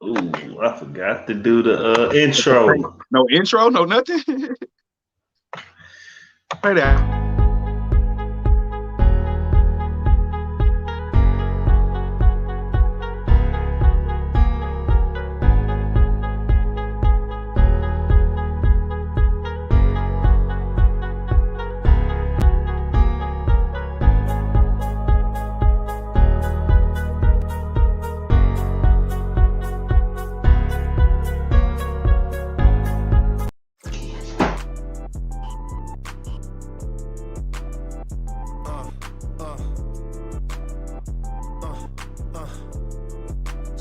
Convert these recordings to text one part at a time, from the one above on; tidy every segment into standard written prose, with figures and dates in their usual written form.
Ooh, I forgot to do the intro. No intro, no nothing. Play that.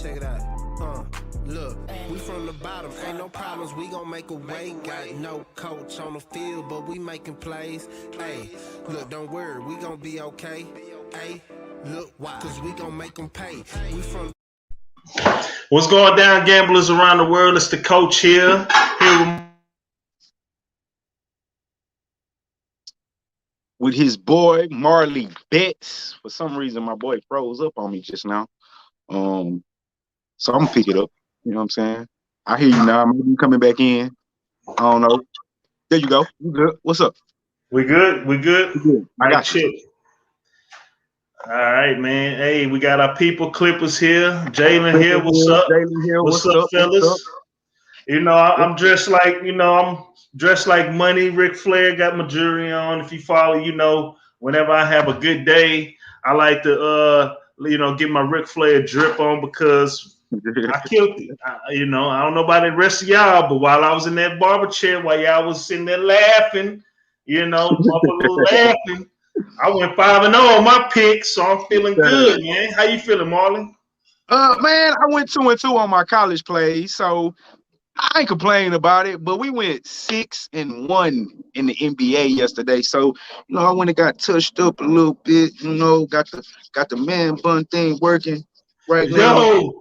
Check it out. Look, we from the bottom, ain't no problems, we gon' make a way. Got no coach on the field, but we making plays. Hey, look, don't worry, we gon' be okay. Hey, look, why? Cause we gon' make them pay. We from What's going down, gamblers around the world? It's the coach here. With his boy Marley Betts. For some reason, my boy froze up on me just now. So I'm gonna pick it up. You know what I'm saying? I hear you now. Maybe you coming back in. I don't know. There you go. You good? What's up? We good? We good? I got you. All right, man. Hey, we got our people Clippers here. Jalen here. What's up? Jalen here. What's up, fellas? What's up? You know, I'm dressed like, I'm dressed like Money. Ric Flair got my jewelry on. If you follow, whenever I have a good day, I like to, get my Ric Flair drip on because I killed it. I don't know about the rest of y'all, but while I was in that barber chair, while y'all was sitting there laughing, laughing, I went 5-0 on my pick, so I'm feeling good, man. How you feeling, Marley? Man, I went 2-2 on my college plays, so I ain't complaining about it. But we went 6-1 in the NBA yesterday, so I went and got touched up a little bit. Got the man bun thing working right now.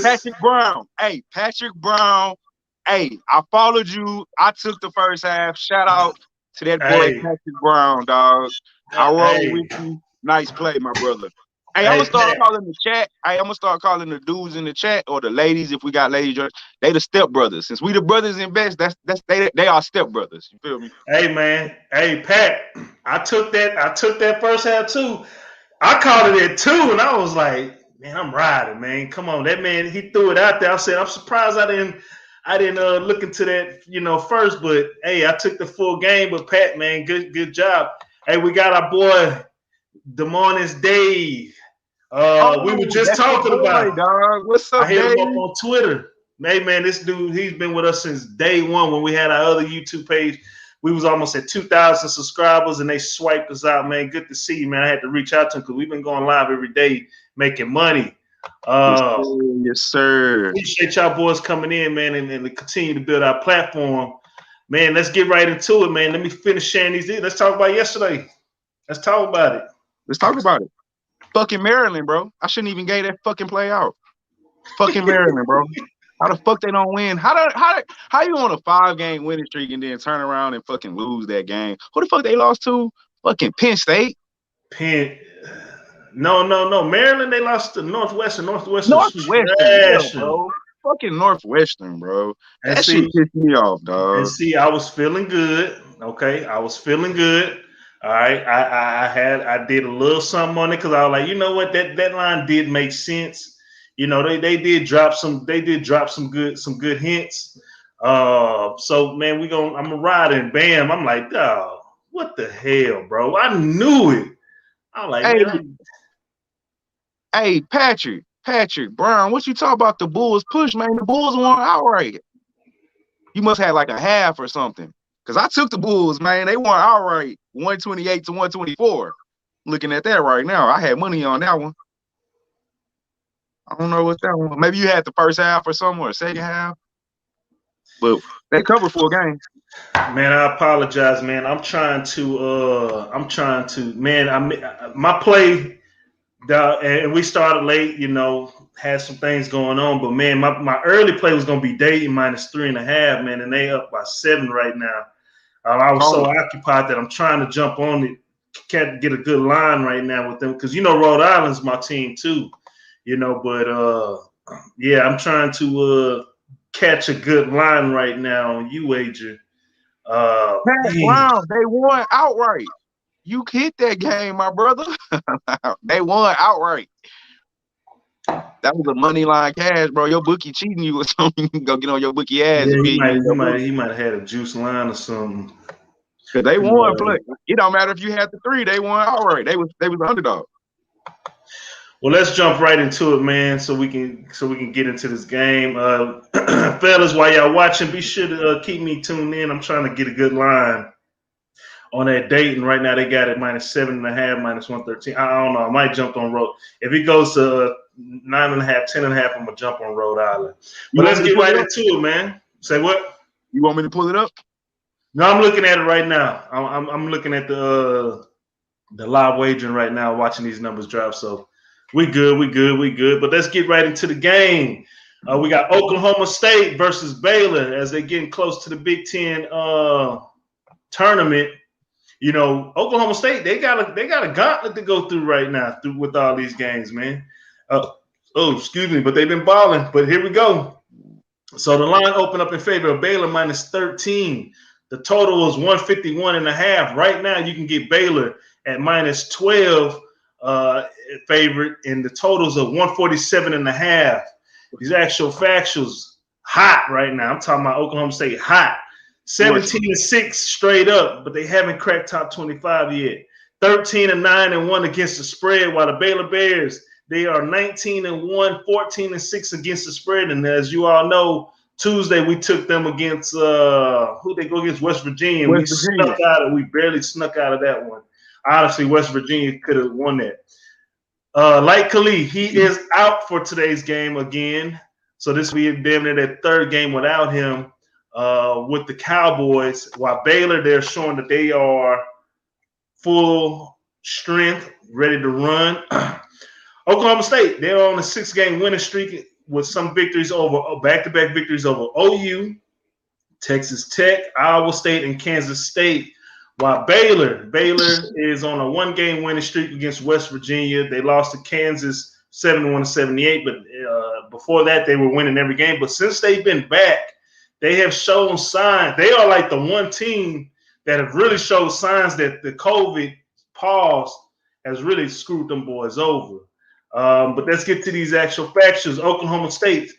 Patrick Brown. Hey, Patrick Brown. Hey, I followed you. I took the first half. Shout out to that boy Patrick Brown, dog. I roll with you. Nice play, my brother. Hey, I'm gonna start calling the chat. Hey, I'm gonna start calling the dudes in the chat or the ladies if we got ladies. They the step brothers. Since we the brothers in best, they are step brothers. You feel me? Hey, man. Hey, Pat. I took that first half too. I called it at 2, and I was like, man, I'm riding, man. Come on, that man, he threw it out there. I said, I'm surprised I didn't look into that, first. But hey, I took the full game. But Pat, man, good job. Hey, we got our boy Demonis Dave. We were just talking about it. Dog. What's up, I hit Dave? him up on Twitter. Hey, man, this dude, he's been with us since day one when we had our other YouTube page. We was almost at 2,000 subscribers, and they swiped us out, man. Good to see you, man. I had to reach out to him because we've been going live every day making money. Yes, sir. Appreciate y'all boys coming in, man, and continue to build our platform. Man, let's get right into it, man. Let me finish sharing these. Let's talk about yesterday. Let's talk about it. Fucking Maryland, bro. I shouldn't even gave that fucking play out. Fucking Maryland, bro. How the fuck they don't win? How you on a 5-game winning streak and then turn around and fucking lose that game? Who the fuck they lost to? Fucking Penn State. No. Maryland, they lost to Northwestern. Yeah, bro. Fucking Northwestern, bro. That shit pissed me off, dog. And see, I was feeling good. Okay, I was feeling good. All right, I did a little something on it because I was like, you know what, that line did make sense. They did drop some good hints. So man, I'm gonna ride and bam. I'm like, oh, what the hell, bro? I knew it. I'm like, hey, Patrick Brown, what you talk about the Bulls push, man? The Bulls weren't outright. You must have like a half or something. Because I took the Bulls, man. They weren't outright 128 to 124. Looking at that right now, I had money on that one. I don't know what's that one. Maybe you had the first half or something, or second half. But they covered full game. Man, I apologize, man. I'm trying to, man, my play, and we started late, had some things going on, but man, my early play was going to be Dayton -3.5, man, and they up by 7 right now. I was so occupied that I'm trying to jump on it, can't get a good line right now with them, because Rhode Island's my team too. But yeah, I'm trying to catch a good line right now on you, Adrian. Wow, they won outright. You hit that game, my brother. They won outright. That was a money line cash, bro. Your bookie cheating you or something. You can go get on your bookie ass Yeah, and he be might, in he your might, book. he might have had a juice line or something. Cause they won, play. It don't matter if you had the 3, they won outright. They was the underdog. Well, let's jump right into it, man, so we can get into this game. Fellas, while y'all watching, be sure to keep me tuned in. I'm trying to get a good line on that date, and right now they got it -7.5, -113. I don't know. I might jump on Rhode. If it goes to 9.5, 10.5, I'm gonna jump on Rhode Island. But let's get right into it, man. Say what? You want me to pull it up? No, I'm looking at it right now. I'm looking at the live wagering right now, watching these numbers drop. So we good. But let's get right into the game. We got Oklahoma State versus Baylor as they're getting close to the Big Ten tournament. Oklahoma State, they got a gauntlet to go through right now with all these games, man. Excuse me, but they've been balling. But here we go. So the line opened up in favor of Baylor -13. The total is 151.5. Right now, you can get Baylor at -12 favorite, and the totals of 147.5. These actual factuals hot right now. I'm talking about Oklahoma State hot. 17-6 straight up, but they haven't cracked top 25 yet. 13-9-1 against the spread, while the Baylor Bears, they are 19-1, 14-6 against the spread. And as you all know, Tuesday we took them against who they go against West Virginia. We barely snuck out of that one. Honestly, West Virginia could have won that. Like Khalid, he is out for today's game again. So this will be damn near that third game without him with the Cowboys. While Baylor, they're showing that they are full strength, ready to run. Oklahoma State, they're on a 6-game winning streak with some victories back-to-back victories over OU, Texas Tech, Iowa State, and Kansas State. While Baylor is on a 1-game winning streak against West Virginia. They lost to Kansas 71-78, but before that they were winning every game. But since they've been back, they have shown signs. They are like the one team that have really showed signs that the COVID pause has really screwed them boys over. But let's get to these actual factions. Oklahoma State,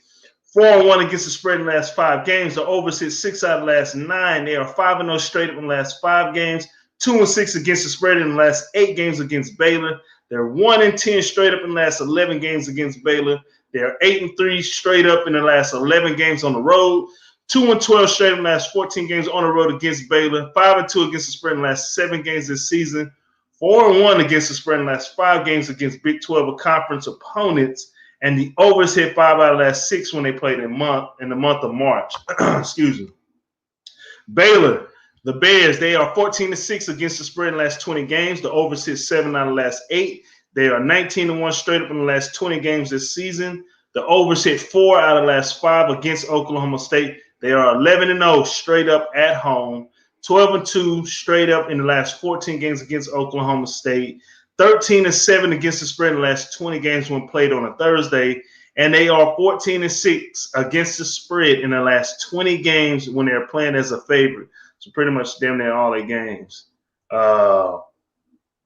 4-1 against the spread in the last 5 games. The overs hit 6 out of the last 9. They are 5-0 straight up in the last 5 games. 2-6 against the spread in the last 8 games against Baylor. They're 1-10 straight up in the last 11 games against Baylor. They're 8-3 straight up in the last 11 games on the road. 2-12 straight in the last 14 games on the road against Baylor. 5-2 against the spread in the last 7 games this season. 4-1 against the spread in the last 5 games against Big 12 conference opponents. And the overs hit 5 out of the last 6 when they played in the month of March. Excuse me. Baylor, the Bears, they are 14-6 against the spread in the last 20 games. The overs hit 7 out of the last 8. They are 19-1 straight up in the last 20 games this season. The overs hit 4 out of the last 5 against Oklahoma State. They are 11-0 straight up at home. 12-2 straight up in the last 14 games against Oklahoma State. 13-7 against the spread in the last 20 games when played on a Thursday. And they are 14-6 against the spread in the last 20 games when they're playing as a favorite. So pretty much damn near all their games. But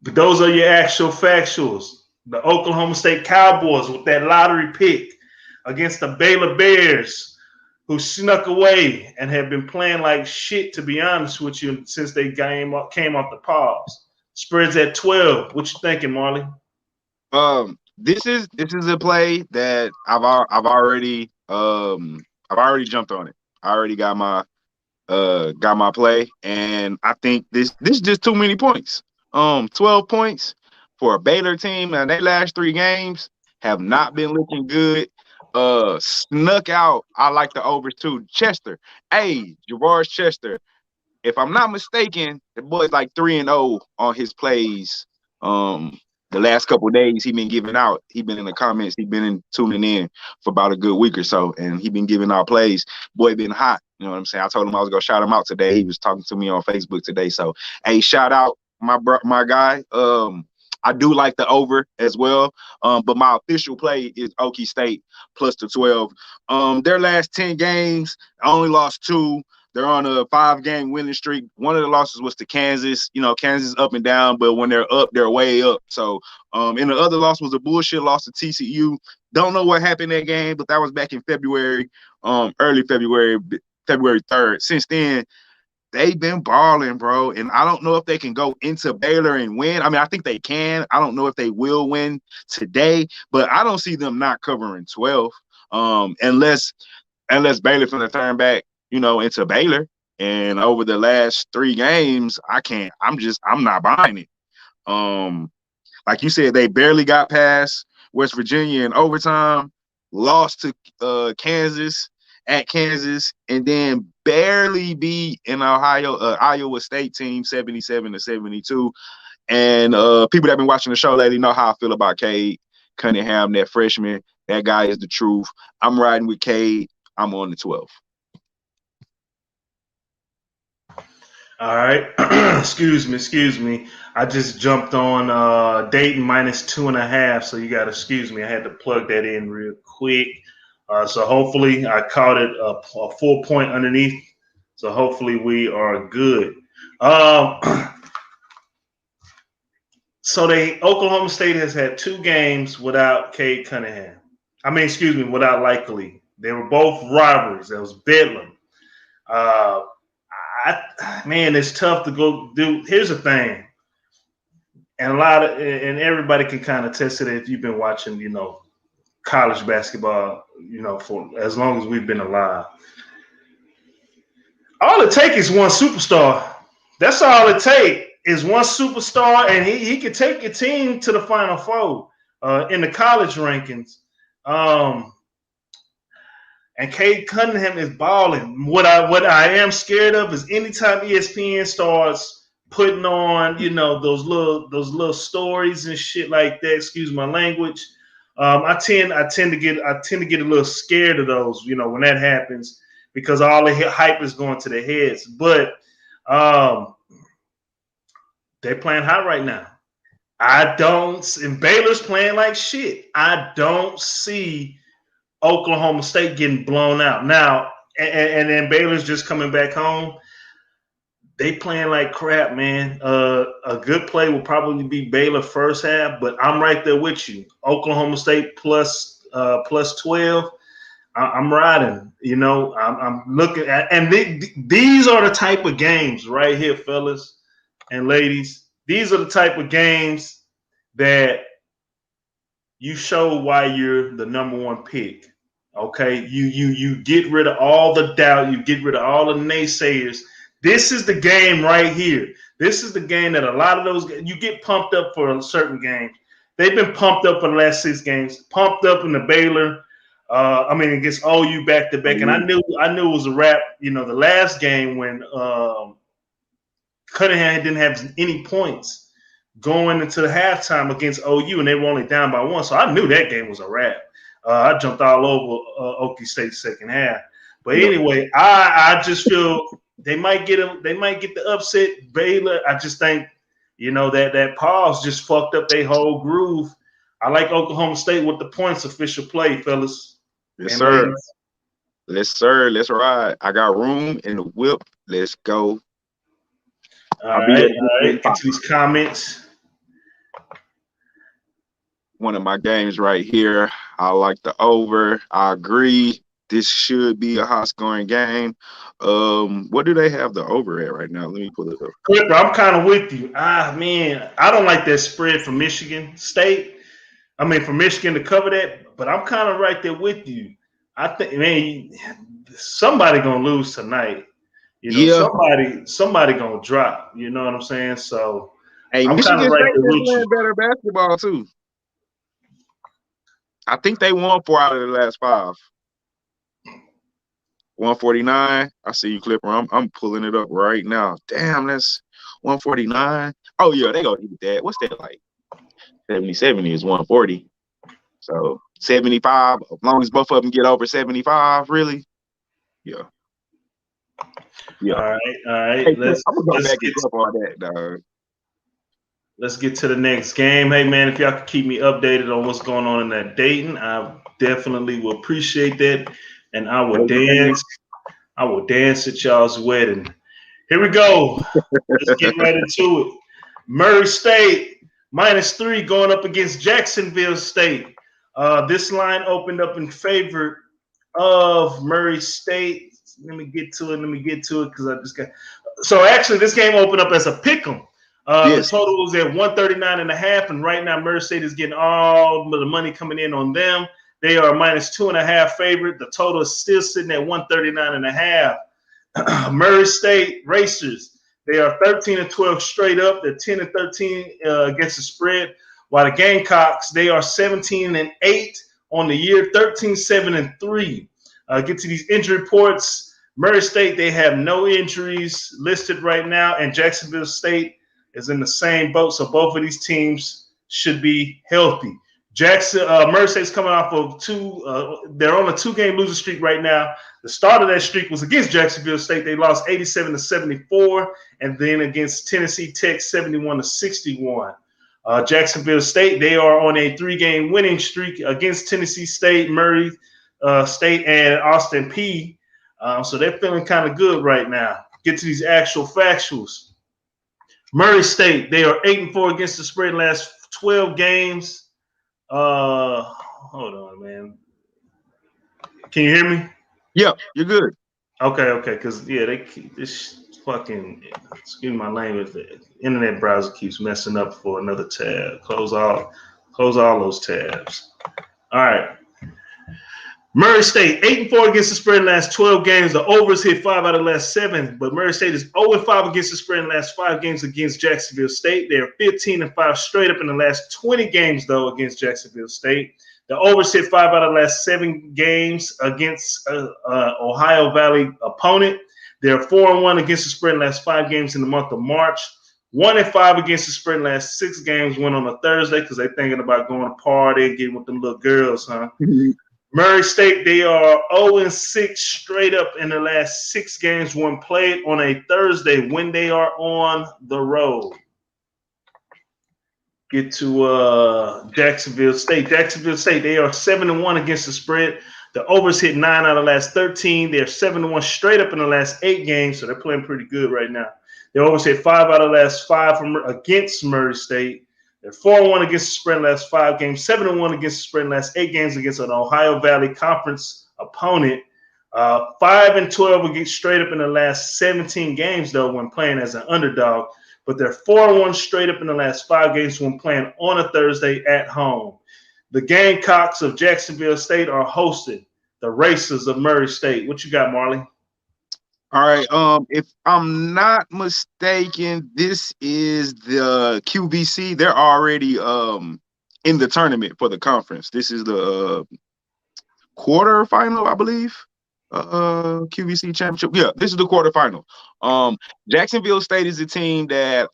those are your actual factuals. The Oklahoma State Cowboys with that lottery pick against the Baylor Bears, who snuck away and have been playing like shit, to be honest with you, since they came off the pause. Spreads at 12. What you thinking, Marley? This is a play that I've already jumped on it. I already got my play, and I think this is just too many points. 12 points for a Baylor team, and their last 3 games have not been looking good. Snuck out. I like the overs too. Chester, Javarius Chester. If I'm not mistaken, the boy's like 3-0 on his plays. The last couple of days he been giving out. He been in the comments. He been tuning in for about a good week or so, and he been giving out plays. Boy been hot. You know what I'm saying? I told him I was gonna shout him out today. He was talking to me on Facebook today. So, shout out my guy. I do like the over as well. But my official play is Okie State plus the 12. Their last 10 games, I only lost 2. They're on a 5-game winning streak. One of the losses was to Kansas. You know, Kansas up and down, but when they're up, they're way up. So, and the other loss was a bullshit loss to TCU. Don't know what happened that game, but that was back in February, early February, February 3rd. Since then, they've been balling, bro. And I don't know if they can go into Baylor and win. I mean, I think they can. I don't know if they will win today, but I don't see them not covering 12, unless Baylor's going to turn back, you know, into Baylor. And over the last 3 games, I'm not buying it. Like you said, they barely got past West Virginia in overtime, lost to Kansas at Kansas, and then barely beat an Iowa State team 77-72. And people that have been watching the show lately know how I feel about Cade Cunningham, that freshman. That guy is the truth. I'm riding with Cade. I'm on the 12. All right. excuse me. I just jumped on Dayton -2.5, so you got to excuse me. I had to plug that in real quick. So hopefully I caught it a 4-point underneath. So hopefully we are good. So Oklahoma State has had 2 games without Cade Cunningham. Without Likely. They were both rivalries. That was Bedlam. It's tough to go do. Here's the thing, and everybody can kind of test it if you've been watching, you know, college basketball, you know, for as long as we've been alive. All it takes is one superstar. That's all it takes is one superstar, and he can take your team to the Final Four in the college rankings. And Cade Cunningham is balling. What I am scared of is anytime ESPN starts putting on, you know, those little stories and shit like that. Excuse my language. I tend to get a little scared of those, you know, when that happens, because all the hype is going to their heads. But they're playing hot right now. And Baylor's playing like shit. I don't see Oklahoma State getting blown out now, and then Baylor's just coming back home. They playing like crap, man. A good play will probably be Baylor first half, but I'm right there with you. Oklahoma State plus 12. I'm riding. You know, I'm looking at, and these are the type of games right here, fellas and ladies. These are the type of games that you show why you're the number 1 pick. Okay, you get rid of all the doubt, you get rid of all the naysayers. This is the game right here. This is the game that a lot of those you get pumped up for a certain game. They've been pumped up for the last 6 games, pumped up in the Baylor. Against OU back to back, and I knew it was a wrap. You know, the last game when Cunningham didn't have any points going into the halftime against OU, and they were only down by 1. So I knew that game was a wrap. I jumped all over Okie State second half. But anyway, I just feel they might get the upset. Baylor, I just think, you know, that pause just fucked up their whole groove. I like Oklahoma State with the points official play, fellas. Yes, sir. Ladies. Yes, sir. Let's ride. I got room in the whip. Let's go. All right. Get to these comments. One of my games right here. I like the over. I agree. This should be a high-scoring game. What do they have the over at right now? Let me pull it up. Clipper, I'm kind of with you. Man, I don't like that spread for Michigan State. For Michigan to cover that, but I'm kind of right there with you. I think, man, somebody gonna lose tonight. You know, somebody gonna drop. You know what I'm saying? So, hey, I'm Michigan State right is playing better basketball too. I think they won 4 out of the last 5. 149. I see you, Clipper. I'm pulling it up right now. Damn, that's 149. Oh yeah, they gonna eat that. What's that like? 70 is 140. So 75. As long as both of them get over 75, really. Yeah. All right. Hey, I'm gonna go back and up on that, dog. let's get to the next game. Hey man, if y'all could keep me updated on what's going on in that Dayton, I definitely will appreciate that. And I will dance. I will dance at y'all's wedding. Here we go. Let's get right into it. Murray State -3 going up against Jacksonville State. This line opened up in favor of Murray State. Let me get to it because I just got. So actually, this game opened up as a pick'em. Yes. The total was at 139.5, and right now Murray State is getting all the money coming in on them. They are -2.5 favorite. The total is still sitting at 139.5. Murray State Racers, they are 13-12 straight up. They're 10-13 against the spread. While the Gamecocks, they are 17-8 on the year, 13-7-3. Get to these injury reports. Murray State, they have no injuries listed right now, and Jacksonville State is in the same boat. So both of these teams should be healthy. Murray State's coming off of they're on a 2-game losing streak right now. The start of that streak was against Jacksonville State. They lost 87-74, and then against Tennessee Tech, 71-61. Jacksonville State, they are on a 3-game winning streak against Tennessee State, Murray State, and Austin Peay. So they're feeling kind of good right now. Get to these actual factuals. Murray State, they are 8-4 against the spread in the last 12 games. Hold on, man. Can you hear me? Yeah, you're good. Okay, because they keep this fucking, excuse my language, the internet browser keeps messing up for another tab. Close all those tabs. All right. Murray State, 8-4 against the spread in the last 12 games. The overs hit 5 out of the last 7, but Murray State is 0-5 against the spread in the last 5 games against Jacksonville State. They're 15-5 straight up in the last 20 games, though, against Jacksonville State. The overs hit 5 out of the last 7 games against Ohio Valley opponent. They're 4-1 against the spread in the last 5 games in the month of March. 1-5 against the spread in the last 6 games. Went on a Thursday because they're thinking about going to party and getting with them little girls, huh? Murray State, they are 0-6 straight up in the last 6 games when played on a Thursday when they are on the road. Get to Jacksonville State. Jacksonville State, they are 7-1 against the spread. The overs hit 9 out of the last 13. They're 7-1 straight up in the last 8 games, so they're playing pretty good right now. The overs hit 5 out of the last 5 against Murray State. They're 4-1 against the spread in the last 5 games, 7-1 against the spread in the last 8 games against an Ohio Valley Conference opponent. 5-12 against straight up in the last 17 games, though, when playing as an underdog. But they're 4-1 straight up in the last 5 games when playing on a Thursday at home. The Gamecocks of Jacksonville State are hosting the Racers of Murray State. What you got, Marley? All right. If I'm not mistaken, this is the QVC. They're already in the tournament for the conference. This is the quarterfinal, I believe. QVC championship. Yeah, this is the quarterfinal. Jacksonville State is a team that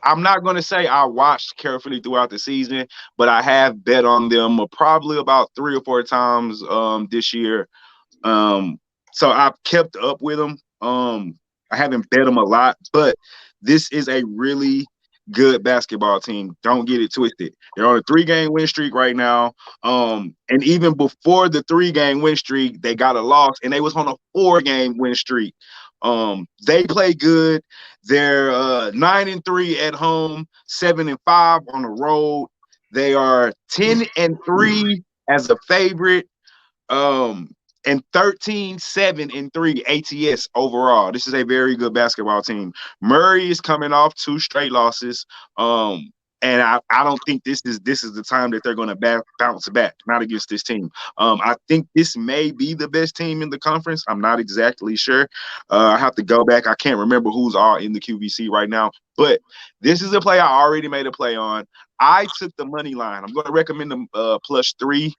I'm not going to say I watched carefully throughout the season, but I have bet on them probably about 3 or 4 times this year. So I've kept up with them. I haven't bet them a lot, but this is a really good basketball team. Don't get it twisted. They're on a 3-game win streak right now. And even before the 3-game win streak, they got a loss, and they was on a 4-game win streak. They play good. They're 9-3 at home, 7-5 on the road. They are 10-3 as a favorite. And 13-7-3 ATS overall. This is a very good basketball team. Murray is coming off 2 straight losses. And I don't think this is the time that they're going to bounce back, not against this team. I think this may be the best team in the conference. I'm not exactly sure. I have to go back. I can't remember who's all in the QVC right now. But this is a play I already made a play on. I took the money line. I'm going to recommend them +3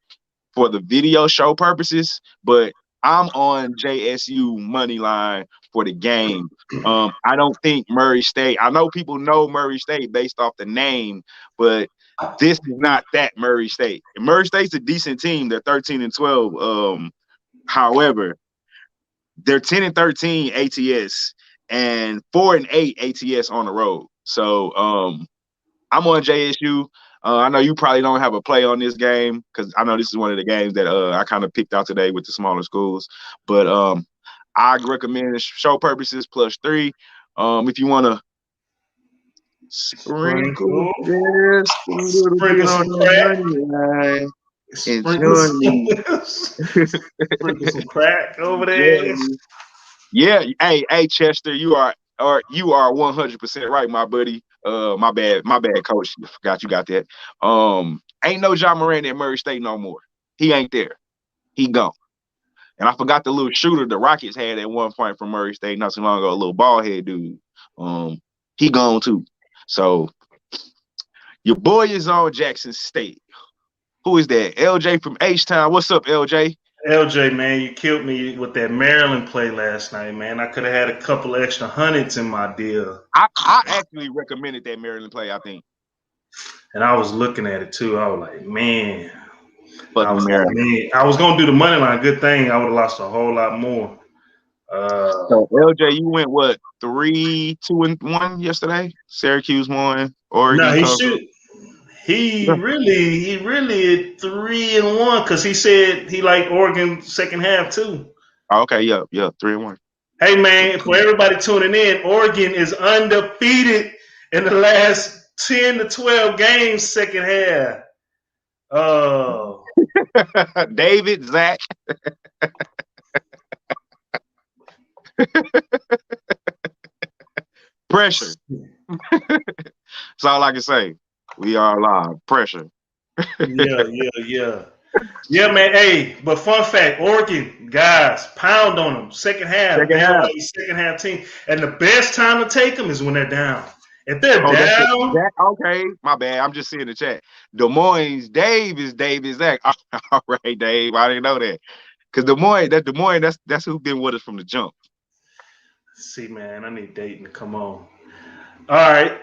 for the video show purposes, but I'm on JSU money line for the game. I don't think Murray State. I know people know Murray State based off the name, but this is not that Murray State. And Murray State's a decent team. They're 13-12. However, they're 10-13 ATS and 4-8 ATS on the road. So I'm on JSU. I know you probably don't have a play on this game because I know this is one of the games that I kind of picked out today with the smaller schools. But I recommend show purposes +3. If you want to sprinkle just a little bit Sprinkle on some the crack. money line and Sprinkle join me. sprinkle some crack over there. Yeah. Hey, Chester, you are 100% right, my buddy. My bad, coach. Forgot you got that. Ain't no John Moran at Murray State no more. He ain't there. He gone. And I forgot the little shooter the Rockets had at one point from Murray State not too long ago, a little bald head dude. He gone too. So your boy is on Jackson State. Who is that? LJ from H-Town. What's up, LJ? LJ, man, you killed me with that Maryland play last night, man. I could have had a couple of extra hundreds in my deal. I actually recommended that Maryland play, I think. And I was looking at it too. I was like, man. I was going to do the money line. Good thing I would have lost a whole lot more. So LJ, you went what 3-2-1 yesterday? Syracuse won. Oregon. No, he really 3-1 because he said he liked Oregon second half too. Okay, yeah, 3-1. Hey man, for everybody tuning in, Oregon is undefeated in the last 10 to 12 games second half. Oh, David, Zach. Pressure. That's all I can say. We are live. Pressure. Yeah, man. Hey, but fun fact, Oregon, guys, pound on them. Second half. Second half team. And the best time to take them is when they're down. If they're down. Okay, my bad. I'm just seeing the chat. Des Moines, Dave is Zach. All right, Dave. I didn't know that. Because Des Moines, that's who's been with us from the jump. See, man, I need Dayton to come on. All right.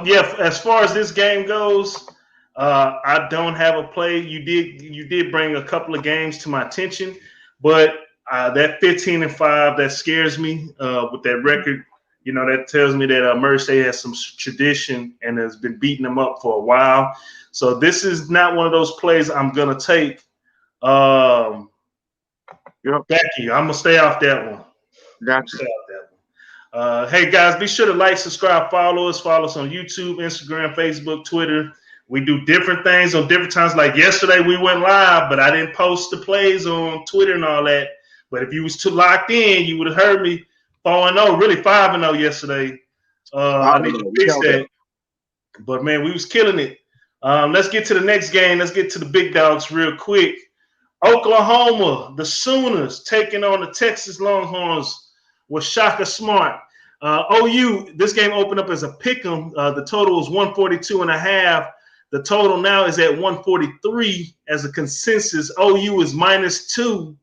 Yeah, as far as this game goes, I don't have a play. You did bring a couple of games to my attention, but that 15-5 that scares me with that record. You know, that tells me that Murray State has some tradition and has been beating them up for a while. So this is not one of those plays I'm gonna take. Becky, I'm gonna stay off that one. Gotcha. Hey guys, be sure to like, subscribe, follow us on YouTube, Instagram, Facebook, Twitter. We do different things on different times. Like yesterday, we went live, but I didn't post the plays on Twitter and all that. But if you was too locked in, you would have heard me 4-0, really 5-0 yesterday. I need to fix that. But man, we was killing it. Let's get to the next game. Let's get to the big dogs real quick. Oklahoma, the Sooners taking on the Texas Longhorns with Shaka Smart. OU, this game opened up as a pick'em. The total was 142.5. The total now is at 143 as a consensus. OU is -2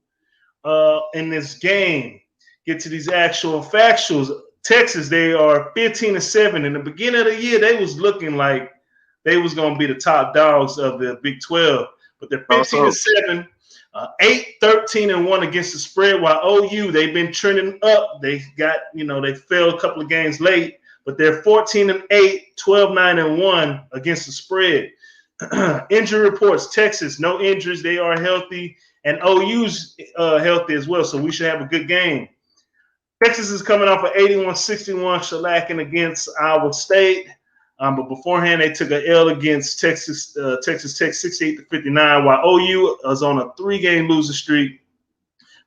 in this game. Get to these actual factuals. Texas, they are 15-7. In the beginning of the year, they was looking like they was going to be the top dogs of the Big 12. But they're 15-7. 8-13-1 against the spread, while OU, they've been trending up. They got, they fell a couple of games late, but they're 14-8, 12-9-1 against the spread. Injury reports, Texas, no injuries. They are healthy, and OU's healthy as well, so we should have a good game. Texas is coming off an 81-61 shellacking against Iowa State. But beforehand, they took an L against Texas Tech 68-59, while OU is on a 3-game losing streak.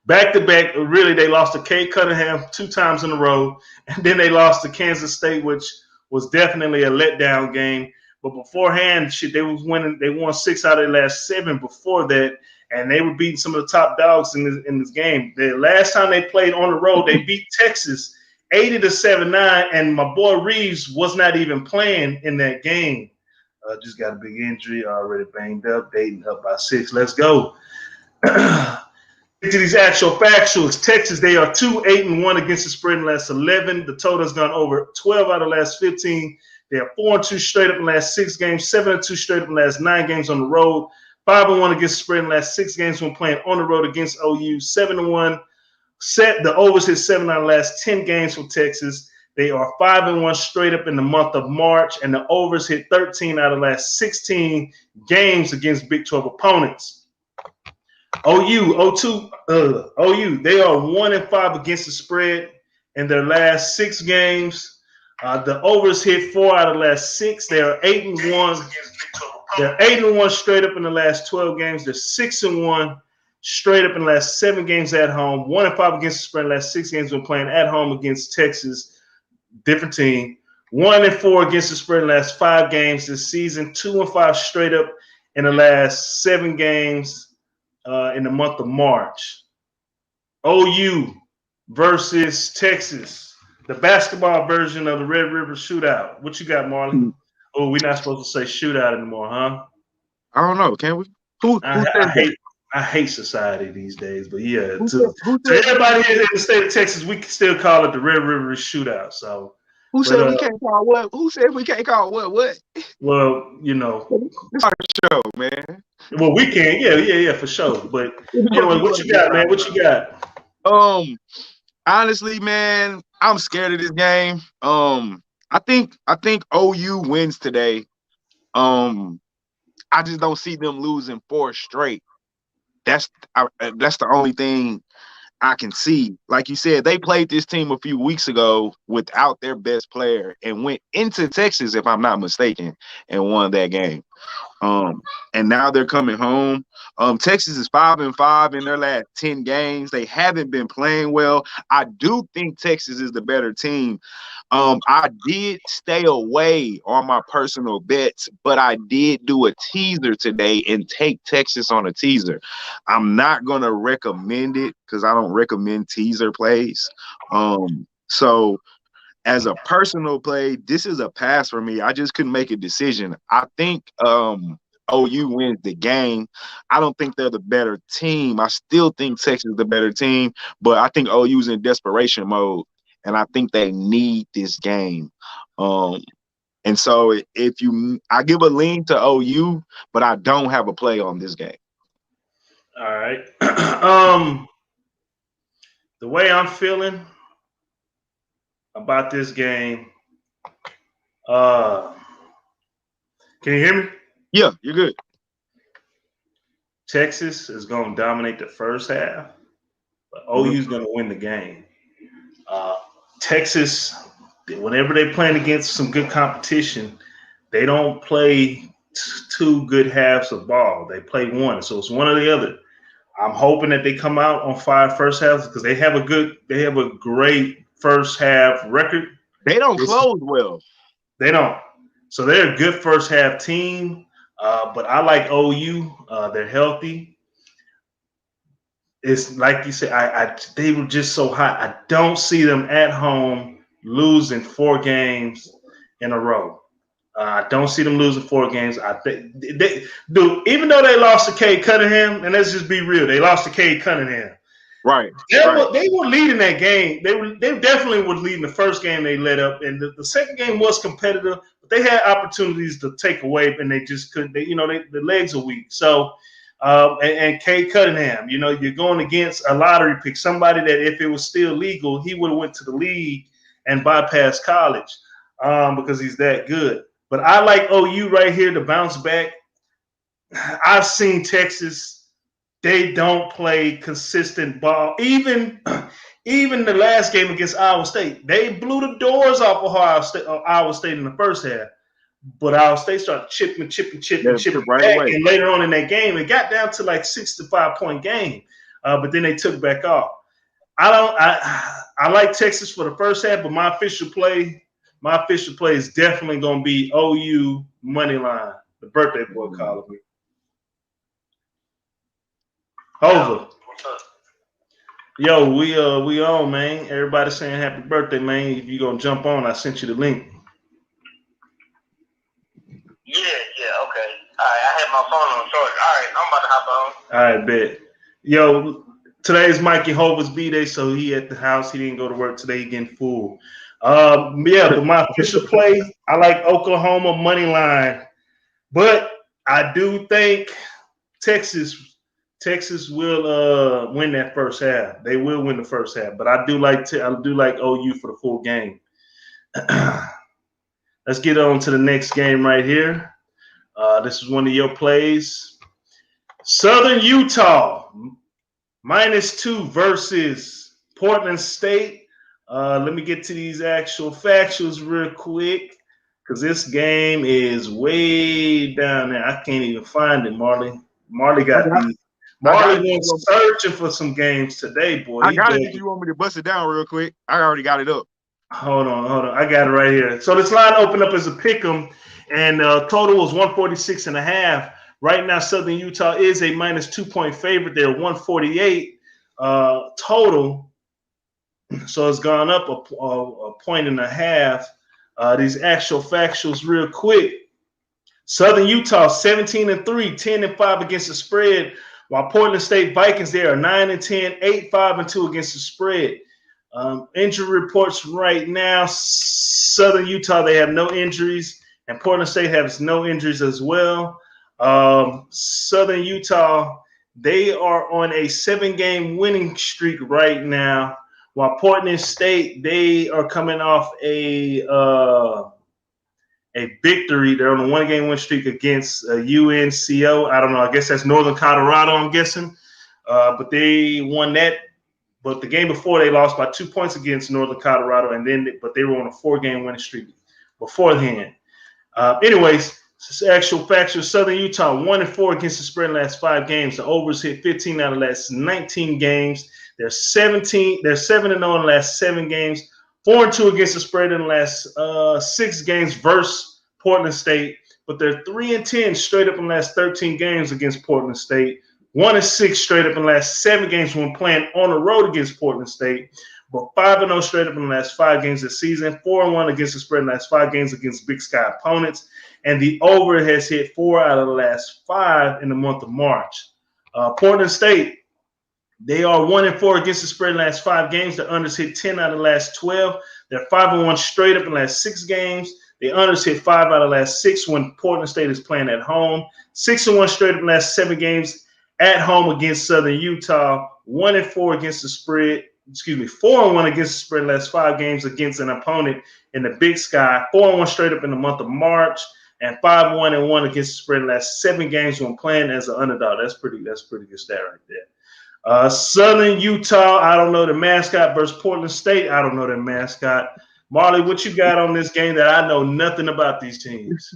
Back-to-back, really, they lost to Cade Cunningham 2 times in a row, and then they lost to Kansas State, which was definitely a letdown game. But beforehand, they was winning. They won 6 out of their last 7 before that, and they were beating some of the top dogs in this game. The last time they played on the road, they beat Texas 80-79, and my boy Reeves was not even playing in that game. Just got a big injury, already banged up. Dayton up by 6. Let's go. Get to these actual factuals. Texas, they are 2-8-1 against the spread in the last 11. The total has gone over 12 out of the last 15. They are 4-2 straight up in the last 6 games, 7-2 straight up in the last 9 games on the road, 5-1 against the spread in the last 6 games when playing on the road against OU, 7-1. The overs hit 7 out of the last 10 games for Texas. They are 5-1 straight up in the month of March, and the overs hit 13 out of the last 16 games against Big 12 opponents. OU, they are 1-5 against the spread in their last 6 games. The overs hit 4 out of the last 6. They are 8-1. They're 8-1 straight up in the last 12 games. They're 6-1 straight up in the last 7 games at home. 1-5 against the spread in the last 6 games when playing at home against Texas, different team. 1-4 against the spread in the last 5 games this season. 2-5 straight up in the last 7 games in the month of March. OU versus Texas, the basketball version of the Red River Shootout. What you got, Marley? Oh, we're not supposed to say shootout anymore, huh? I don't know. Can we? I hate society these days, but yeah. To everybody here in the state of Texas, we can still call it the Red River Shootout. So who said we can't call what? Who said we can't call what? What? Well, you know, it's our show, man. Well, we can, yeah, for sure. But anyway, what you got, man? What you got? Honestly, man, I'm scared of this game. I think OU wins today. I just don't see them losing 4 straight. That's the only thing I can see. Like you said, they played this team a few weeks ago without their best player and went into Texas, if I'm not mistaken, and won that game. And now they're coming home. Texas is 5-5 in their last 10 games. They haven't been playing well. I do think Texas is the better team. I did stay away on my personal bets, but I did do a teaser today and take Texas on a teaser. I'm not going to recommend it because I don't recommend teaser plays. So as a personal play, this is a pass for me. I just couldn't make a decision. I think OU wins the game. I don't think they're the better team. I still think Texas is the better team, but I think OU's in desperation mode, and I think they need this game. And so I give a lean to OU, but I don't have a play on this game. All right. The way I'm feeling about this game, can you hear me? Yeah, you're good. Texas is going to dominate the first half, but OU is going to win the game. Texas, whenever they're playing against some good competition, they don't play 2 good halves of ball. They play one, so it's one or the other. I'm hoping that they come out on 5 first halves because they have a great first half record. They don't close well. They don't. So they're a good first half team. But I like OU. They're healthy. It's like you said, they were just so hot. I don't see them at home losing 4 games in a row. I don't see them losing 4 games. I think they do. Even though they lost to Cade Cunningham, and let's just be real, they lost to Cade Cunningham. Right. They were leading that game. They definitely were leading the first game they led up, and the second game was competitive. But they had opportunities to take away, and they just couldn't. The legs are weak. So, and Cade Cunningham, you're going against a lottery pick, somebody that if it was still legal, he would have went to the league and bypassed college because he's that good. But I like OU right here to bounce back. I've seen Texas. They don't play consistent ball. Even the last game against Iowa State, they blew the doors off of Iowa State in the first half. But Iowa State started chipping right back. Away. And later on in that game, it got down to like 6 to 5 point game. But then they took back off. I like Texas for the first half, but my official play is definitely going to be OU money line. The birthday boy calling me. Hova. What's up? Yo, we on, man. Everybody saying happy birthday, man. If you gonna jump on, I sent you the link. Yeah, okay. All right, I had my phone on charge. All right, I'm about to hop on. All right, bet. Yo, today's Mikey Hova's B-Day, so he at the house. He didn't go to work today. He getting full. But my official play, I like Oklahoma money line. But I do think Texas will win that first half. They will win the first half, but I do like OU for the full game. Let's get on to the next game right here. This is one of your plays. Southern Utah -2 versus Portland State. Let me get to these actual factuals real quick because this game is way down there. I can't even find it, Marley. Marley got these. Marley was searching for some games today, boy. I got it if you want me to bust it down real quick. I already got it up. Hold on. I got it right here. So this line opened up as a pick'em, and total was 146.5. Right now, Southern Utah is a -2-point favorite. They're 148 total. So it's gone up a point and a half. These actual factuals real quick. Southern Utah 17-3, 10-5 against the spread, while Portland State Vikings, they are 9-10, 8-5-2 against the spread. Injury reports right now, Southern Utah, they have no injuries, and Portland State has no injuries as well. Southern Utah, they are on a 7-game winning streak right now, while Portland State, they are coming off a victory. They're on a 1-game win streak against UNCO. I don't know. I guess that's Northern Colorado, I'm guessing. But they won that. But the game before, they lost by 2 points against Northern Colorado, but they were on a 4-game winning streak beforehand. Anyways, actual factual. Southern Utah 1-4 against the spread in the last 5 games. The overs hit 15 out of the last 19 games. They're 7-0 in the last 7 games. 4-2 against the spread in the last 6 games versus Portland State, but they're 3-10 straight up in the last 13 games against Portland State. 1-6 straight up in the last 7 games when playing on the road against Portland State, but 5-0 straight up in the last 5 games this season. 4-1 against the spread in the last 5 games against Big Sky opponents, and the over has hit 4 out of the last 5 in the month of March. Portland State, they are 1-4 against the spread in the last 5 games. The unders hit 10 out of the last 12. They're 5-1 straight up in the last 6 games. The unders hit 5 out of the last 6 when Portland State is playing at home. 6-1 straight up in the last 7 games at home against Southern Utah. 1-4 against the spread. 4-1 against the spread in the last 5 games against an opponent in the Big Sky. 4-1 straight up in the month of March, and 5-1 against the spread in the last 7 games when playing as an underdog. That's pretty good stat right there. Southern Utah, I don't know the mascot versus Portland State. I don't know their mascot. Marley, what you got on this game that I know nothing about these teams?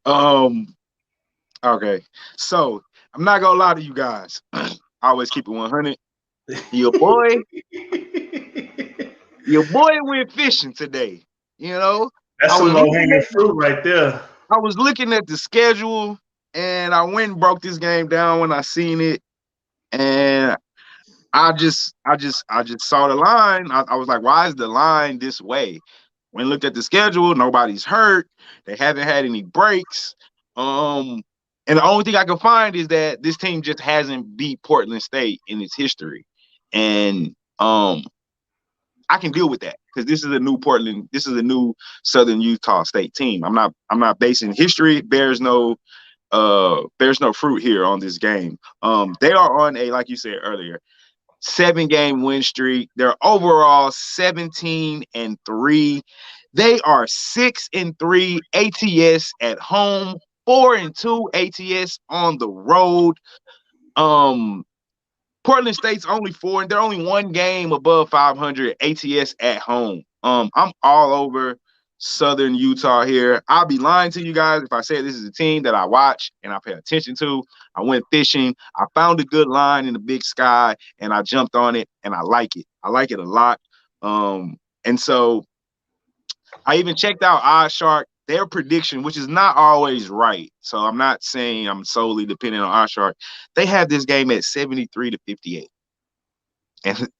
Okay. So I'm not gonna lie to you guys. I always keep it 100. Your boy went fishing today. You know, that's some low-hanging fruit right there. I was looking at the schedule. And I went and broke this game down when I seen it, and I just saw the line. I was like, why is the line this way? When I looked at the schedule, nobody's hurt. They haven't had any breaks. And the only thing I could find is that this team just hasn't beat Portland State in its history. And I can deal with that because this is a new Southern Utah State team. I'm not basing history. There's no fruit here on this game. They are on a, like you said earlier, 7-game win streak. They're overall 17-3. They are 6-3 ATS at home, 4-2 ATS on the road. Portland State's only 4, and they're only 1 game above 500 ATS at home. I'm all over Southern Utah here. I'll be lying to you guys if I say this is a team that I watch and I pay attention to. I went fishing. I found a good line in the Big Sky, and I jumped on it, and I like it. I like it a lot. And so I even checked out OddsShark, their prediction, which is not always right. So I'm not saying I'm solely dependent on OddsShark. They have this game at 73-58.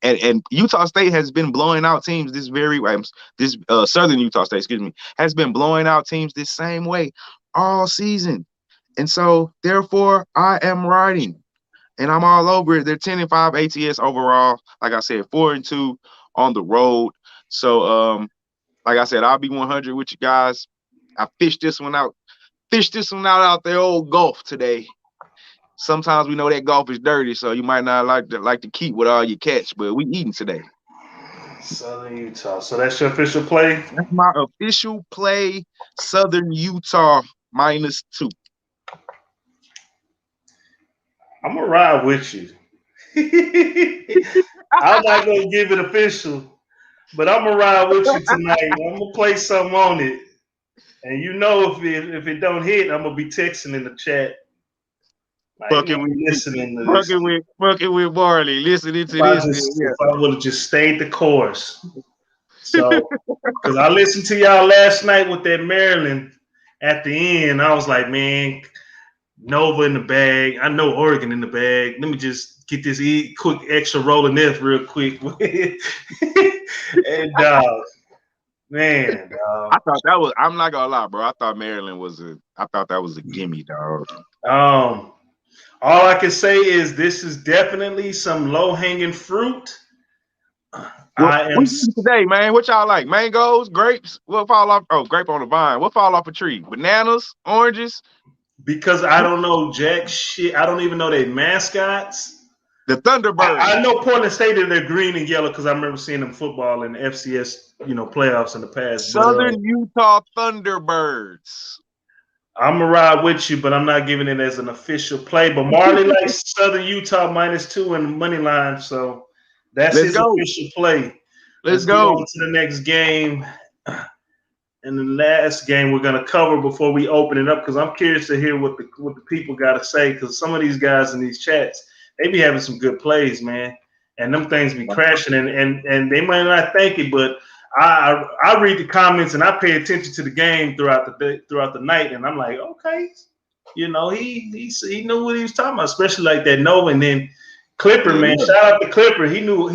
And Utah State has been blowing out teams Southern Utah State, has been blowing out teams this same way all season. And so, therefore, I am riding. And I'm all over it. They're 10-5 ATS overall. Like I said, 4-2 on the road. So, like I said, I'll be 100 with you guys. I fished this one out there old Gulf today. Sometimes we know that golf is dirty, so you might not like to keep with all your catch, but we eating today. Southern Utah. So that's your official play? That's my official play. Southern Utah -2. I'm gonna ride with you. I'm not gonna give it official, but I'm gonna ride with you tonight. I'm gonna play something on it, and if it don't hit, I'm gonna be texting in the chat. Like, Fucking with Marley, listening to this. If I would have just stayed the course. So, because I listened to y'all last night with that Maryland at the end, I was like, man, Nova in the bag. I know Oregon in the bag. Let me just get this quick extra rolling F real quick. And man, I thought that was. I'm not gonna lie, bro. I thought Maryland was I thought that was a gimme, dog. All I can say is this is definitely some low hanging fruit. What today, man? What y'all like? Mangoes, grapes? What fall off? Oh, grape on the vine. What fall off a tree? Bananas, oranges? Because I don't know jack shit. I don't even know their mascots. The Thunderbirds. I know Portland State, they're green and yellow because I remember seeing them football in the FCS, playoffs in the past. Southern Utah Thunderbirds. I'm gonna ride with you, but I'm not giving it as an official play. But Marley likes Southern Utah -2 in the money line, so that's his official play. Let's go on to the next game. And the last game we're gonna cover before we open it up, because I'm curious to hear what the people got to say. Because some of these guys in these chats, they be having some good plays, man, and them things be crashing, and they might not think it, but I read the comments and I pay attention to the game throughout the night, and I'm like, okay, he knew what he was talking about, especially like that Nova and then Clipper, man. Shout out to Clipper. He knew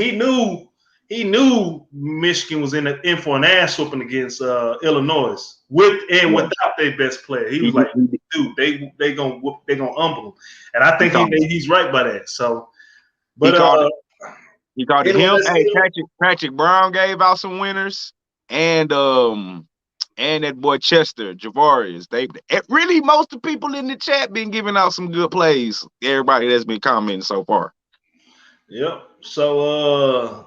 Michigan was in for an ass whooping against Illinois without their best player. He was like, dude, they gonna humble him, and I think he's right by that. So, but he called it him. Hey, Patrick Brown gave out some winners, and that boy Chester Javarius. Really most of the people in the chat been giving out some good plays. Everybody that's been commenting so far. Yep. So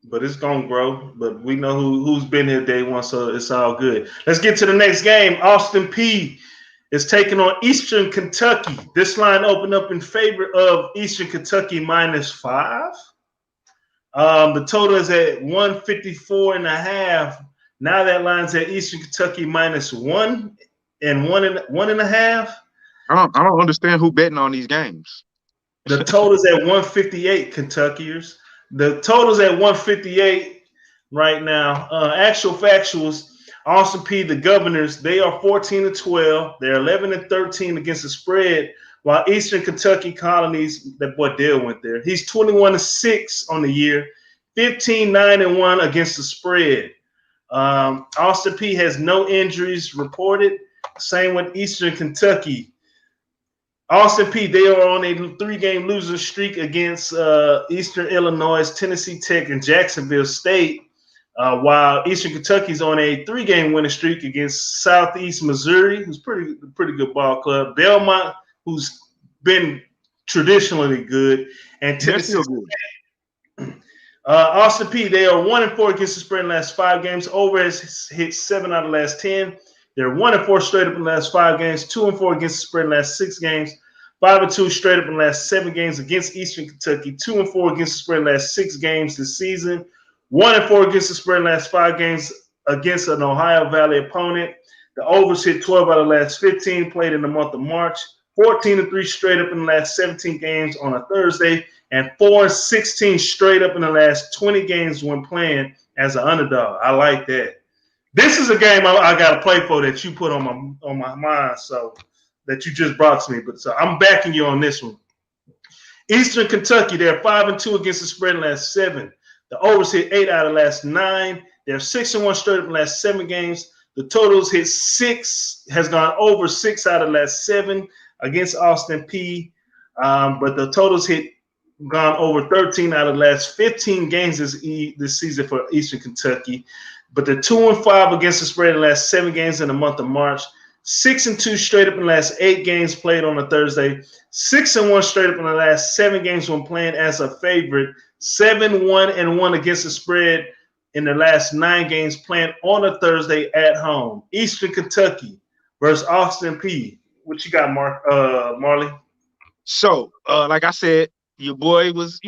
but it's gonna grow. But we know who's been here day one, so it's all good. Let's get to the next game. Austin Peay is taking on Eastern Kentucky. This line opened up in favor of Eastern Kentucky -5. The total is at 154.5. Now that line's at Eastern Kentucky -1 and 1.5. I don't understand who betting on these games. The total's at 158, Kentuckiers. The total's at 158 right now. Actual factuals, Austin Peay, the Governors, they are 14-12. They're 11-13 against the spread, while Eastern Kentucky Colonies, that boy Dale went there. He's 21-6 on the year, 15-9-1 against the spread. Austin Peay has no injuries reported. Same with Eastern Kentucky. Austin Peay, they are on a 3-game losing streak against Eastern Illinois, Tennessee Tech, and Jacksonville State, while Eastern Kentucky's on a 3-game winning streak against Southeast Missouri, who's pretty good ball club, Belmont, who's been traditionally good, and Tennessee. Austin Peay, they are 1-4 against the spread in the last 5 games. Over has hit 7 out of the last 10. They're 1-4 straight up in the last 5 games, 2-4 against the spread in the last 6 games, 5-2 straight up in the last 7 games against Eastern Kentucky, 2-4 against the spread in the last 6 games this season, 1-4 against the spread in the last 5 games against an Ohio Valley opponent. The overs hit 12 out of the last 15 played in the month of March, 14-3 straight up in the last 17 games on a Thursday, and 4-16 straight up in the last 20 games when playing as an underdog. I like that. This is a game I got to play for that you put on my mind, so that you just brought to me. But so I'm backing you on this one. Eastern Kentucky, they're 5-2 against the spread in the last 7. The overs hit 8 out of the last 9. They're 6-1 straight up in the last 7 games. The totals hit 6, has gone over 6 out of the last 7 against Austin Peay. But the totals gone over 13 out of the last 15 games this season for Eastern Kentucky. But they're 2-5 against the spread in the last 7 games in the month of March. 6-2 straight up in the last 8 games played on a Thursday. 6-1 straight up in the last 7 games when playing as a favorite. 7-1-1 against the spread in the last 9 games playing on a Thursday at home. Eastern Kentucky versus Austin Peay. What you got, Marley? So, like I said, your boy was,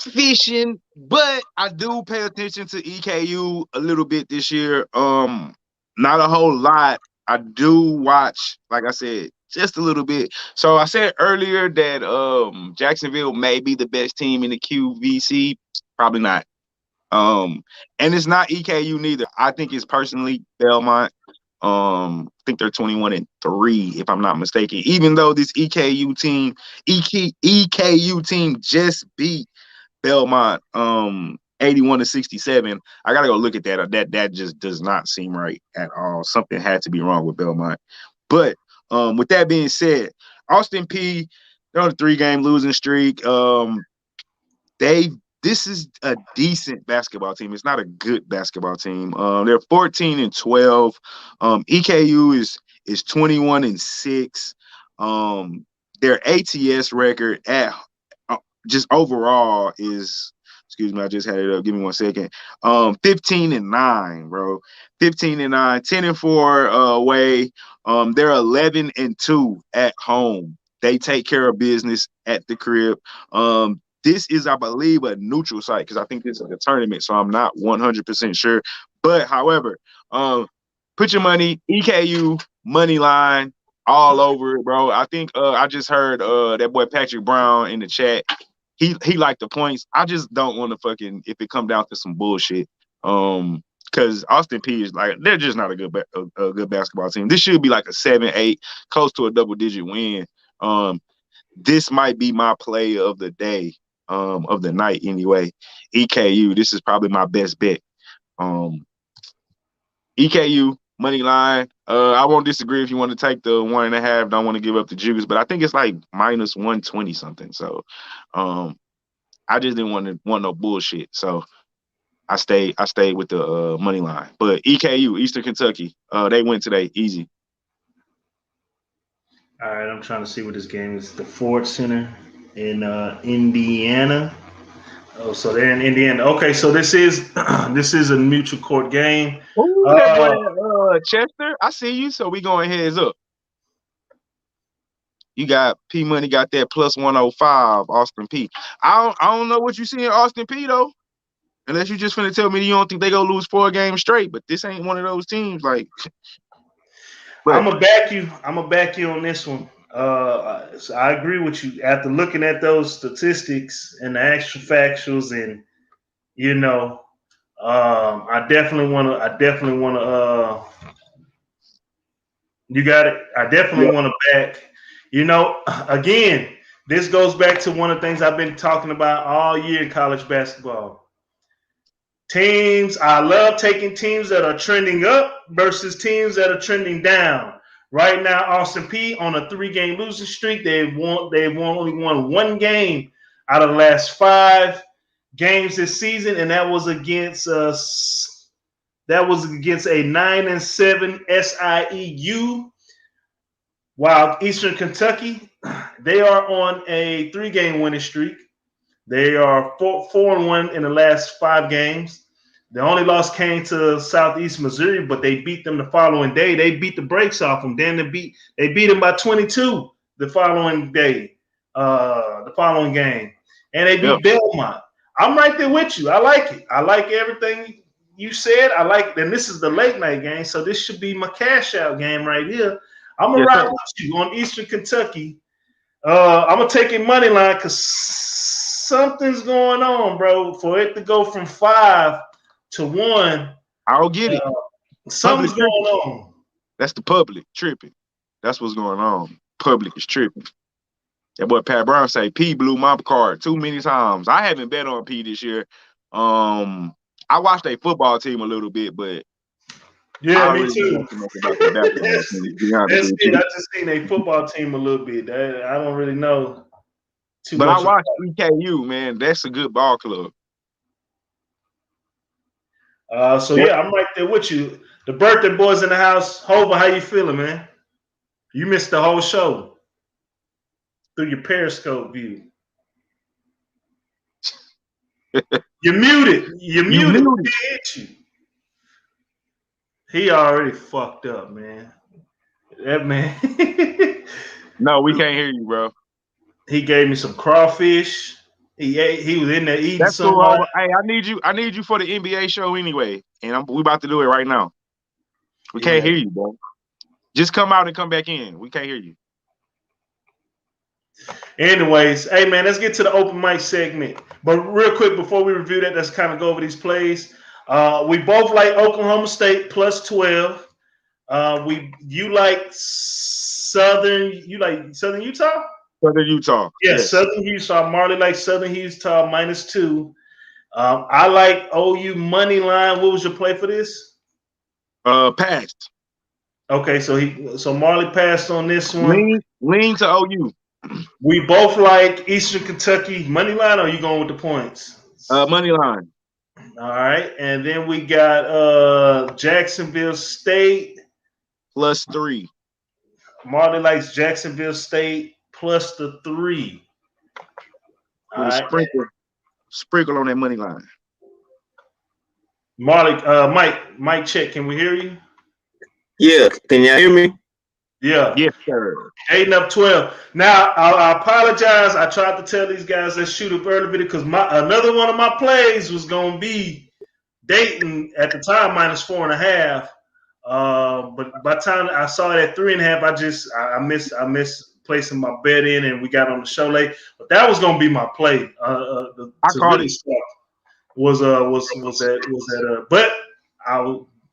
fishing, but I do pay attention to EKU a little bit this year. Not a whole lot. I do watch, like I said, just a little bit. So I said earlier that Jacksonville may be the best team in the QVC. Probably not. And it's not EKU neither. I think it's personally Belmont. I think they're 21-3, if I'm not mistaken. Even though this EKU team just beat Belmont 81-67. I gotta go look at that. That just does not seem right at all. Something had to be wrong with Belmont. But with that being said, Austin Peay, they're on a 3-game losing streak. This is a decent basketball team. It's not a good basketball team. They're 14-12. EKU is 21-6. Their ATS record at just overall is, excuse me, I just had it up. Give me 1 second. 15-9, bro. 15-9, 10-4 away. They're 11-2 at home. They take care of business at the crib. This is, I believe, a neutral site because I think this is a tournament, so I'm not 100% sure. But, however, put your money, EKU, money line, all over it, bro. I think I just heard that boy Patrick Brown in the chat. He liked the points. I just don't want to fucking, if it come down to some bullshit. Because Austin Peay is like, they're just not a good basketball team. This should be like a 7-8, close to a double-digit win. This might be my play of the day. Of the night anyway. EKU, this is probably my best bet. EKU money line. I won't disagree if you want to take the 1.5. Don't want to give up the juice, but I think it's like minus 120 something. So, I just didn't want no bullshit. So I stayed with the money line. But EKU, Eastern Kentucky, they went today easy. All right, I'm trying to see what this game is. The Ford Center in Indiana. Oh, so they're in Indiana. Okay, so this is a neutral court game. Ooh, that boy, Chester, I see you. So we going heads up. You got P Money got that plus 105, Austin Peay. I don't know what you see in Austin Peay though, unless you just finna tell me you don't think they gonna lose 4 games straight. But this ain't one of those teams. Like, I'm gonna back you. I'm gonna back you on this one. So I agree with you. After looking at those statistics and the actual factuals, and I definitely want to. You got it. I definitely want to back. Again, this goes back to one of the things I've been talking about all year in college basketball. Teams. I love taking teams that are trending up versus teams that are trending down. Right now, Austin Peay on a 3-game losing streak. They've only won 1 game out of the last 5 games this season, and that was against a 9-7 SIEU. While Eastern Kentucky, they are on a 3-game winning streak. They are 4-1 in the last 5 games. The only loss came to Southeast Missouri, but they beat them the following day. They beat the brakes off them. Then they beat them by 22 the following day, the following game. And they beat Belmont. I'm right there with you. I like it. I like everything you said. I like, and this is the late night game, so this should be my cash out game right here. I'm going to ride with you on Eastern Kentucky. I'm going to take your money line because something's going on, bro. For it to go from 5 to 1, I'll get it. Something's going on. That's the public tripping. That's what's going on. Public is tripping. That boy Pat Brown say P blew my card too many times. I haven't bet on P this year. I watched a football team a little bit, but yeah, me too. That's it. I just seen a football team a little bit. I don't really know too much. But I watched EKU, man. That's a good ball club. Yeah, I'm right there with you. The birthday boys in the house. Hova, how you feeling, man? You missed the whole show through your Periscope view. You're muted. You're muted. We can't hit you. He already fucked up, man. That man. No, we can't hear you, bro. He gave me some crawfish. He was in there eating That's some. cool. Hey, I need you for the NBA show anyway, and we about to do it right now. We can't hear you, bro. Just come out and come back in. We can't hear you. Anyways, hey man, let's get to the open mic segment. But real quick before we review that, let's kind of go over these plays. We both like Oklahoma State plus 12. You like Southern Utah? Southern Utah. Yes. Southern Utah. Marley likes Southern Utah -2. I like OU money line. What was your play for this? Passed. Okay, so Marley passed on this one. Lean to OU. We both like Eastern Kentucky money line, or are you going with the points? Money line. All right, and then we got Jacksonville State +3. Marley likes Jacksonville State plus the 3. All right. Sprinkle on that money line. Marley, Mike, check. Can we hear you? Yeah, can y'all hear me? Yeah. Yes, sir. 8-12. Now I apologize. I tried to tell these guys let's shoot up early because another one of my plays was gonna be Dayton at the time -4.5. But by the time I saw it at 3.5, I missed placing my bet in, and we got on the show late. But that was gonna be my play.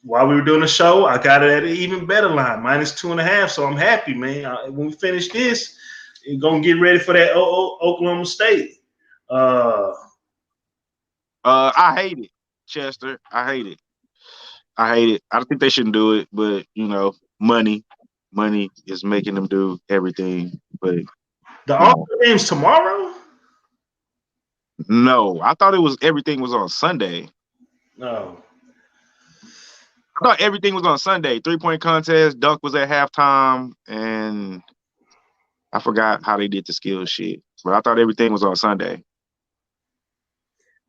While we were doing the show, I got it at an even better line, -2.5. So I'm happy, man. When we finish this, we're gonna get ready for that Oklahoma State. I hate it, Chester. I hate it. I don't think they shouldn't do it, but money is making them do everything. But the All-Star game's tomorrow? No, I thought everything was on Sunday. No. I thought everything was on Sunday. 3-point contest, dunk was at halftime, and I forgot how they did the skill shit. But I thought everything was on Sunday.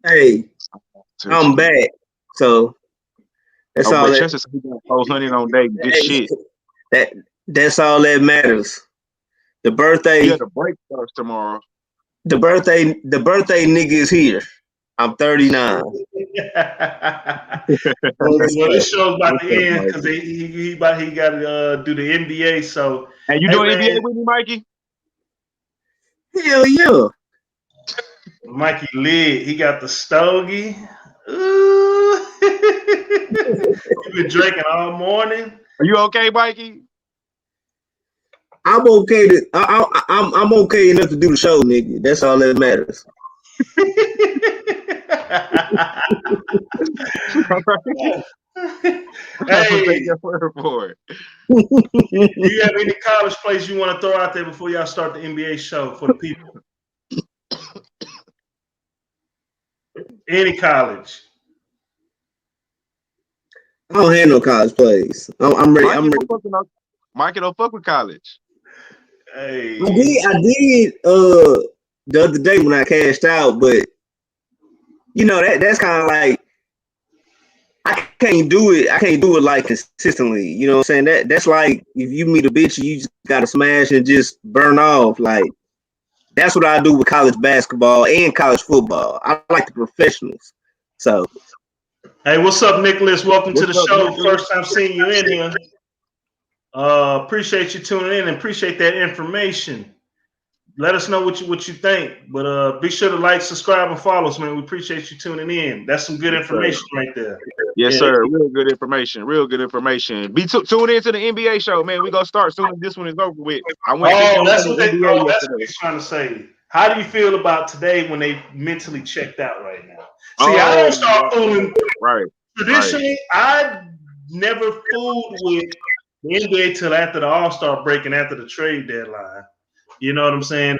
Hey, I'm back. So that's all. Chester said he got 400 on day. Good shit. That's all that matters. The birthday. Yeah, the break starts tomorrow. The birthday nigga is here. I'm 39. Well, this show's about to end because he got to do the NBA. So, hey, you doing NBA with me, Mikey? Hell yeah. Mikey lit. He got the stogie. Ooh. You've been drinking all morning. Are you okay, Mikey? I'm okay. I'm okay enough to do the show, nigga. That's all that matters. Hey, do you have any college plays you want to throw out there before y'all start the NBA show for the people? Any college? I don't have no college plays. I'm ready. Mikey don't fuck with college. Hey, I did the other day when I cashed out, but that's kind of like I can't do it. I can't do it like consistently. You know what I'm saying? That's like if you meet a bitch, you just gotta smash and just burn off. Like that's what I do with college basketball and college football. I like the professionals. So, hey, what's up, Nicholas? Welcome to the show. Nicholas? First time seeing you in here. Appreciate you tuning in and appreciate that information. Let us know what you think. But be sure to like, subscribe, and follow us, man. We appreciate you tuning in. That's some good information right there. Yes, sir. Real good information. Real good information. Tune into the NBA show, man. We're going to start soon as this one is over with. That's what he's trying to say. How do you feel about today when they mentally checked out right now? See, I don't start fooling. Right. Traditionally, I never fooled with the NBA till after the All-Star break and after the trade deadline. You know what I'm saying?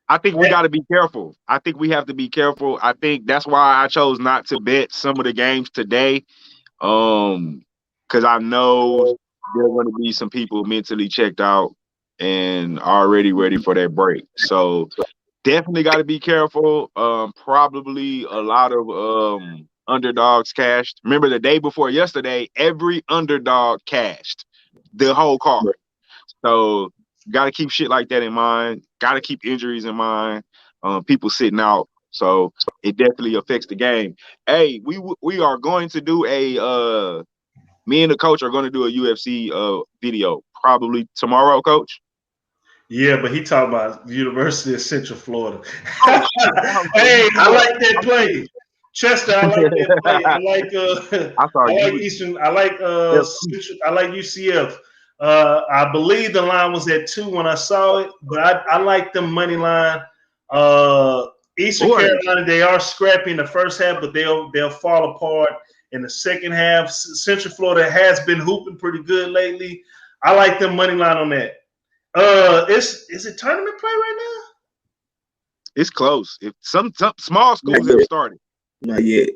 I think we got to be careful. I think we have to be careful. I think that's why I chose not to bet some of the games today. Because I know there are going to be some people mentally checked out and already ready for that break. So Definitely got to be careful. Probably a lot of underdogs cashed. Remember the day before yesterday, every underdog cashed the whole card. So got to keep shit like that in mind. Got to keep injuries in mind. People sitting out. So it definitely affects the game. Hey, we are going to do a me and the coach are going to do a UFC video probably tomorrow, coach. Yeah, but he talking about University of Central Florida. Oh, Hey, I like that play. Chester, I like that play. I like I like Eastern. I like Central, I like UCF. I believe the line was at 2 when I saw it, but I like the money line. Eastern Carolina, they are scrappy in the first half, but they'll fall apart in the second half. Central Florida has been hooping pretty good lately. I like the money line on that. Is it tournament play right now? It's close. If some small schools have started, not yet,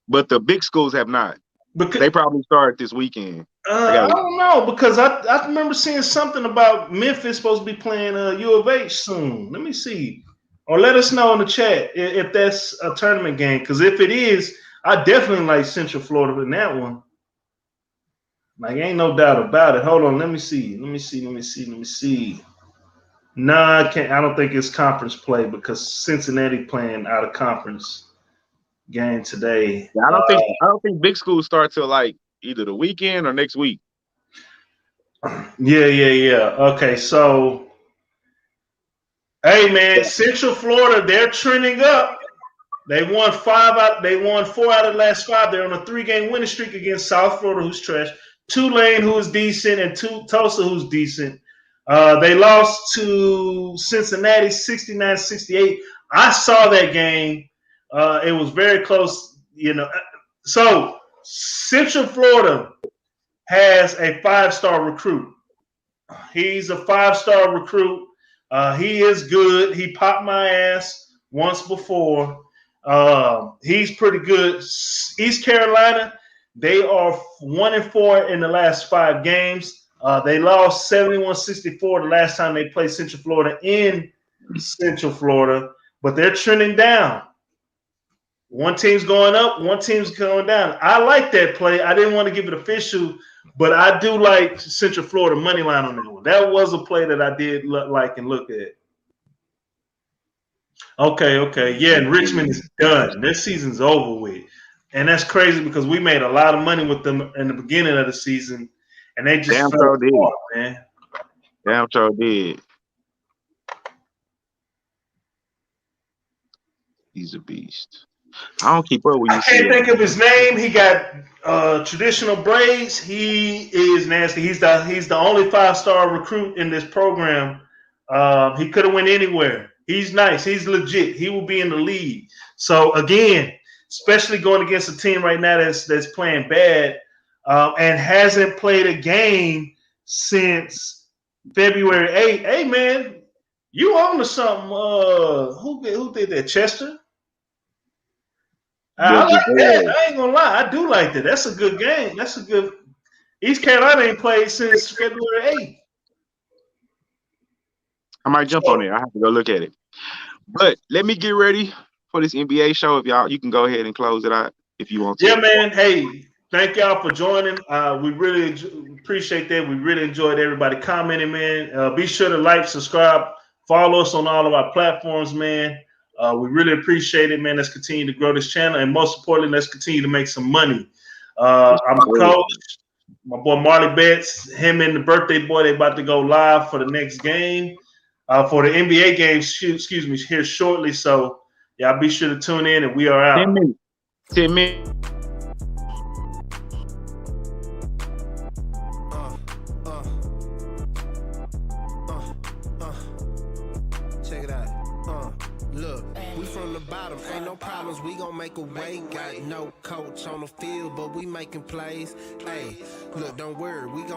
but the big schools have not. Because they probably start this weekend. I don't know because I remember seeing something about Memphis supposed to be playing U of H soon. Let me see, or let us know in the chat if that's a tournament game. Because if it is, I definitely like Central Florida in that one. Like, ain't no doubt about it. Hold on, let me see. Nah, I can't. I don't think it's conference play because Cincinnati playing out of conference game today. Yeah, I don't think big schools start till like either the weekend or next week. Yeah. Okay, so hey man, Central Florida, they're trending up. They won 4 out of the last 5. They're on a 3-game winning streak against South Florida, who's trash, Tulane, who is decent, and Tulsa, who's decent. They lost to Cincinnati 69-68. I saw that game. It was very close, you know. So Central Florida has a 5-star recruit. He's a 5-star recruit. He is good. He popped my ass once before. He's pretty good. East Carolina, they are 1-4 in the last 5 games. They lost 71-64 the last time they played Central Florida in Central Florida, but they're trending down. One team's going up, one team's going down. I like that play. I didn't want to give it official, but I do like Central Florida money line on that one. That was a play that I did like and look at. Okay. Yeah, and Richmond is done. Their season's over with. And that's crazy because we made a lot of money with them in the beginning of the season, and they just damn sure did, man. Damn sure did. He's a beast. I don't keep up with you. I can't think of his name. He got traditional braids. He is nasty. He's the only 5-star recruit in this program. He could have went anywhere. He's nice. He's legit. He will be in the league. So again, especially going against a team right now that's playing bad and hasn't played a game since February 8th. Hey man, you on to something? Who did that? Chester. I like that. I ain't gonna lie. I do like that. That's a good game. That's a good. East Carolina ain't played since February 8th. I might jump on it. I have to go look at it. But let me get ready for this NBA show. If you can go ahead and close it out if you want to. Yeah, man. Hey, thank y'all for joining. We really appreciate that. We really enjoyed everybody commenting, man. Be sure to like, subscribe, follow us on all of our platforms, man. We really appreciate it, man. Let's continue to grow this channel. And most importantly, let's continue to make some money. I'm a coach. My boy Marley Betts, him and the birthday boy, they about to go live for the next game. For the NBA games, here shortly. So, yeah, be sure to tune in, and we are out. 10 minutes. 10 minutes. Check it out. Look, we from the bottom, ain't no problems, we gon' make a way. Got no coach on the field, but we making plays. Hey, look, don't worry, we gon'